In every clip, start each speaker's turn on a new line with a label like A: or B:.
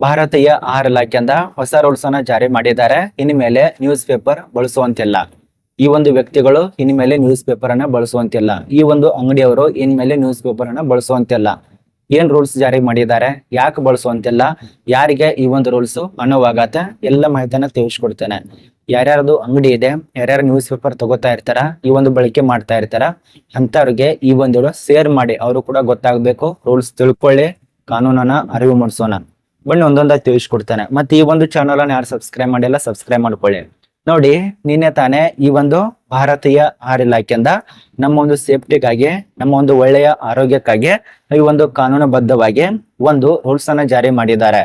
A: ಭಾರತೀಯ ಆಹಾರ ಇಲಾಖೆಯಿಂದ ಹೊಸ ರೂಲ್ಸ್ ಅನ್ನ ಜಾರಿ ಮಾಡಿದ್ದಾರೆ. ಇನ್ಮೇಲೆ ನ್ಯೂಸ್ ಪೇಪರ್ ಬಳಸುವಂತಿಲ್ಲ. ಈ ಒಂದು ವ್ಯಕ್ತಿಗಳು ಇನ್ಮೇಲೆ ನ್ಯೂಸ್ ಪೇಪರ್ ಅನ್ನ ಬಳಸುವಂತಿಲ್ಲ. ಈ ಒಂದು ಅಂಗಡಿಯವರು ಇನ್ಮೇಲೆ ನ್ಯೂಸ್ ಪೇಪರ್ ಅನ್ನ ಬಳಸುವಂತಿಲ್ಲ. ಏನ್ ರೂಲ್ಸ್ ಜಾರಿ ಮಾಡಿದ್ದಾರೆ, ಯಾಕೆ ಬಳಸುವಂತಿಲ್ಲ, ಯಾರಿಗೆ ಈ ಒಂದು ರೂಲ್ಸ್ ಅನುವಾಗತ್ತೆ, ಎಲ್ಲ ಮಾಹಿತಿಯನ್ನ ತಿಳಿಸ್ಕೊಡ್ತೇನೆ. ಯಾರ್ಯಾರದು ಅಂಗಡಿ ಇದೆ, ಯಾರ್ಯಾರು ನ್ಯೂಸ್ ಪೇಪರ್ ತಗೋತಾ ಇರ್ತಾರ, ಈ ಒಂದು ಬಳಕೆ ಮಾಡ್ತಾ ಇರ್ತಾರ ಅಂತವ್ರಿಗೆ ಈ ಒಂದು ಶೇರ್ ಮಾಡಿ, ಅವರು ಕೂಡ ಗೊತ್ತಾಗ್ಬೇಕು. ರೂಲ್ಸ್ ತಿಳ್ಕೊಳ್ಳಿ, ಕಾನೂನನ್ನ ಅರಿವು ಮೂಡಿಸೋಣ. ಬನ್ನಿ ಒಂದೊಂದಾಗಿ ತಿಳಿಸ್ಕೊಡ್ತೇನೆ. ಮತ್ತೆ ಈ ಒಂದು ಚಾನಲ್ ಅನ್ನ ಯಾರು ಸಬ್ಸ್ಕ್ರೈಬ್ ಮಾಡಿಲ್ಲ, ಸಬ್ಸ್ಕ್ರೈಬ್ ಮಾಡ್ಕೊಳ್ಳಿ. ನೋಡಿ, ನಿನ್ನೆ ತಾನೇ ಈ ಒಂದು ಭಾರತೀಯ ಆಹಾರ ಇಲಾಖೆಯಿಂದ ನಮ್ಮ ಒಂದು ಸೇಫ್ಟಿಗಾಗಿ, ನಮ್ಮ ಒಂದು ಒಳ್ಳೆಯ ಆರೋಗ್ಯಕ್ಕಾಗಿ ಈ ಒಂದು ಕಾನೂನುಬದ್ಧವಾಗಿ ಒಂದು ರೂಲ್ಸ್ ಅನ್ನ ಜಾರಿ ಮಾಡಿದ್ದಾರೆ.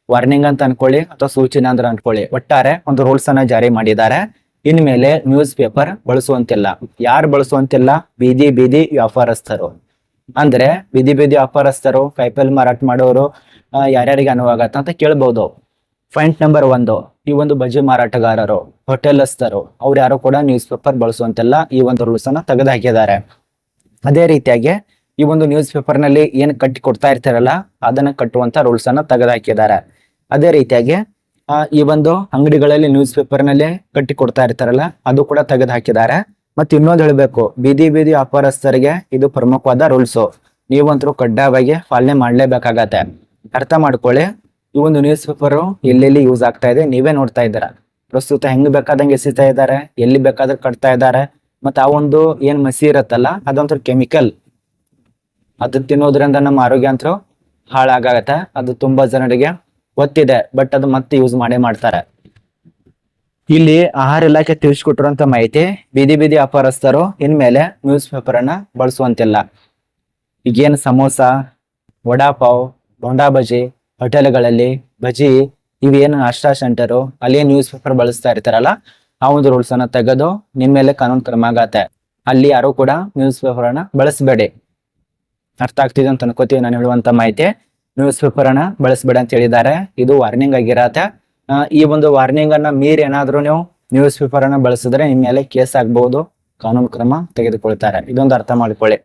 A: ವಾರ್ನಿಂಗ್ ಅಂತ ಅನ್ಕೊಳ್ಳಿ ಅಥವಾ ಸೂಚನೆ ಅಂತ ಅನ್ಕೊಳ್ಳಿ, ಒಟ್ಟಾರೆ ಒಂದು ರೂಲ್ಸ್ ಅನ್ನ ಜಾರಿ ಮಾಡಿದ್ದಾರೆ. ಇನ್ಮೇಲೆ ನ್ಯೂಸ್ ಪೇಪರ್ ಬಳಸುವಂತಿಲ್ಲ. ಯಾರು ಬಳಸುವಂತಿಲ್ಲ? ಬೀದಿ ಬೀದಿ ವ್ಯಾಪಾರಸ್ಥರು. ಅಂದ್ರೆ ಬೀದಿ ಬೀದಿ ವ್ಯಾಪಾರಸ್ಥರು, ಕಾಯಿಪಲ್ಲೆ ಮಾರಾಟ ಮಾಡೋರು ಯಾರ್ಯಾರಿಗೆ ಅನುವಾಗತ್ತ ಅಂತ ಕೇಳ್ಬಹುದು. ಪಾಯಿಂಟ್ ನಂಬರ್ 1, ಈ ಒಂದು ಬಜಿ ಮಾರಾಟಗಾರರು, ಹೋಟೆಲಸ್ಥರು, ಅವ್ರು ಯಾರು ಕೂಡ ನ್ಯೂಸ್ ಪೇಪರ್ ಬಳಸುವಂತಿಲ್ಲ. ಈ ಒಂದು ರೂಲ್ಸ್ ಅನ್ನ ತೆಗೆದುಹಾಕಿದ್ದಾರೆ. ಅದೇ ರೀತಿಯಾಗಿ ಈ ಒಂದು ನ್ಯೂಸ್ ಪೇಪರ್ ನಲ್ಲಿ ಏನ್ ಕಟ್ಟಿ ಕೊಡ್ತಾ ಇರ್ತಾರಲ್ಲ, ಅದನ್ನ ಕಟ್ಟುವಂತ ರೂಲ್ಸ್ ಅನ್ನ ತೆಗೆದುಹಾಕಿದ್ದಾರೆ. ಅದೇ ರೀತಿಯಾಗಿ ಈ ಒಂದು ಅಂಗಡಿಗಳಲ್ಲಿ ನ್ಯೂಸ್ ಪೇಪರ್ ನಲ್ಲಿ ಕಟ್ಟಿ ಕೊಡ್ತಾ ಇರ್ತಾರಲ್ಲ, ಅದು ಕೂಡ ತೆಗೆದುಹಾಕಿದ್ದಾರೆ. ಮತ್ತೆ ಇನ್ನೊಂದು ಹೇಳ್ಬೇಕು, ಬೀದಿ ಬೀದಿ ವ್ಯಾಪಾರಸ್ಥರಿಗೆ ಇದು ಪ್ರಮುಖವಾದ ರೂಲ್ಸ್. ನೀವಂತರೂ ಕಡ್ಡಾಯವಾಗಿ ಪಾಲನೆ ಮಾಡ್ಲೇಬೇಕಾಗತ್ತೆ. ಅರ್ಥ ಮಾಡ್ಕೊಳ್ಳಿ. ಈ ಒಂದು ನ್ಯೂಸ್ ಪೇಪರ್ ಎಲ್ಲೆಲ್ಲಿ ಯೂಸ್ ಆಗ್ತಾ ಇದೆ ನೀವೇ ನೋಡ್ತಾ ಇದ್ದೀರಾ. ಪ್ರಸ್ತುತ ಹೆಂಗ್ ಬೇಕಾದಂಗೆ ಎಸಿತಾ ಇದ್ದಾರೆ, ಎಲ್ಲಿ ಬೇಕಾದ್ರೆ ಕಟ್ತಾ ಇದ್ದಾರೆ. ಮತ್ತೆ ಆ ಒಂದು ಏನ್ ಮಸಿ ಇರತ್ತಲ್ಲ, ಅದೊಂಥರ ಕೆಮಿಕಲ್. ಅದು ತಿನ್ನೋದ್ರಿಂದ ನಮ್ಮ ಆರೋಗ್ಯ ಅಂತೂ ಹಾಳಾಗತ್ತೆ. ಅದು ತುಂಬಾ ಜನರಿಗೆ ಗೊತ್ತಿದೆ, ಬಟ್ ಅದು ಮತ್ತೆ ಯೂಸ್ ಮಾಡೇ ಮಾಡ್ತಾರೆ. ಇಲ್ಲಿ ಆಹಾರ ಇಲಾಖೆ ತಿಳಿಸ್ಕೊಟ್ಟಿರುವಂತ ಮಾಹಿತಿ, ಬೀದಿ ಬೀದಿ ವ್ಯಾಪಾರಸ್ಥರು ಇನ್ಮೇಲೆ ನ್ಯೂಸ್ ಪೇಪರ್ ಅನ್ನ ಬಳಸುವಂತಿಲ್ಲ. ಈಗೇನು ಸಮೋಸ, ವಡಾಪಾವ್, ಬೋಂಡಾ ಬಜಿ, ಹೋಟೆಲ್ಗಳಲ್ಲಿ ಬಜಿ, ಇವೇನು ನಾಷ್ಟಾ ಸೆಂಟರು, ಅಲ್ಲಿ ನ್ಯೂಸ್ ಪೇಪರ್ ಬಳಸ್ತಾ ಇರ್ತಾರಲ್ಲ, ಆ ಒಂದು ರೂಲ್ಸ್ ಅನ್ನ ತೆಗೆದು ನಿಮ್ಮ ಮೇಲೆ ಕಾನೂನು ಕ್ರಮ ಆಗತ್ತೆ. ಅಲ್ಲಿ ಯಾರು ಕೂಡ ನ್ಯೂಸ್ ಪೇಪರ್ ಅನ್ನ ಬಳಸಬೇಡಿ. ಅರ್ಥ ಆಗ್ತಿದೆ ಅಂತ ಅನ್ಕೋತೀವಿ ನಾನು ಹೇಳುವಂತ ಮಾಹಿತಿ. ನ್ಯೂಸ್ ಪೇಪರ್ ಅನ್ನ ಬಳಸಬೇಡ ಅಂತ ಹೇಳಿದ್ದಾರೆ. ಇದು ವಾರ್ನಿಂಗ್ ಆಗಿರತ್ತೆ. ಈ ಒಂದು ವಾರ್ನಿಂಗ್ ಅನ್ನ ಮೀರಿ ಏನಾದ್ರೂ ನೀವು ನ್ಯೂಸ್ ಪೇಪರ್ ಅನ್ನ ಬಳಸಿದ್ರೆ ನಿಮ್ಮ ಮೇಲೆ ಕೇಸ್ ಆಗ್ಬಹುದು, ಕಾನೂನು ಕ್ರಮ ತೆಗೆದುಕೊಳ್ತಾರೆ. ಇದೊಂದು ಅರ್ಥ ಮಾಡ್ಕೊಳ್ಳಿ.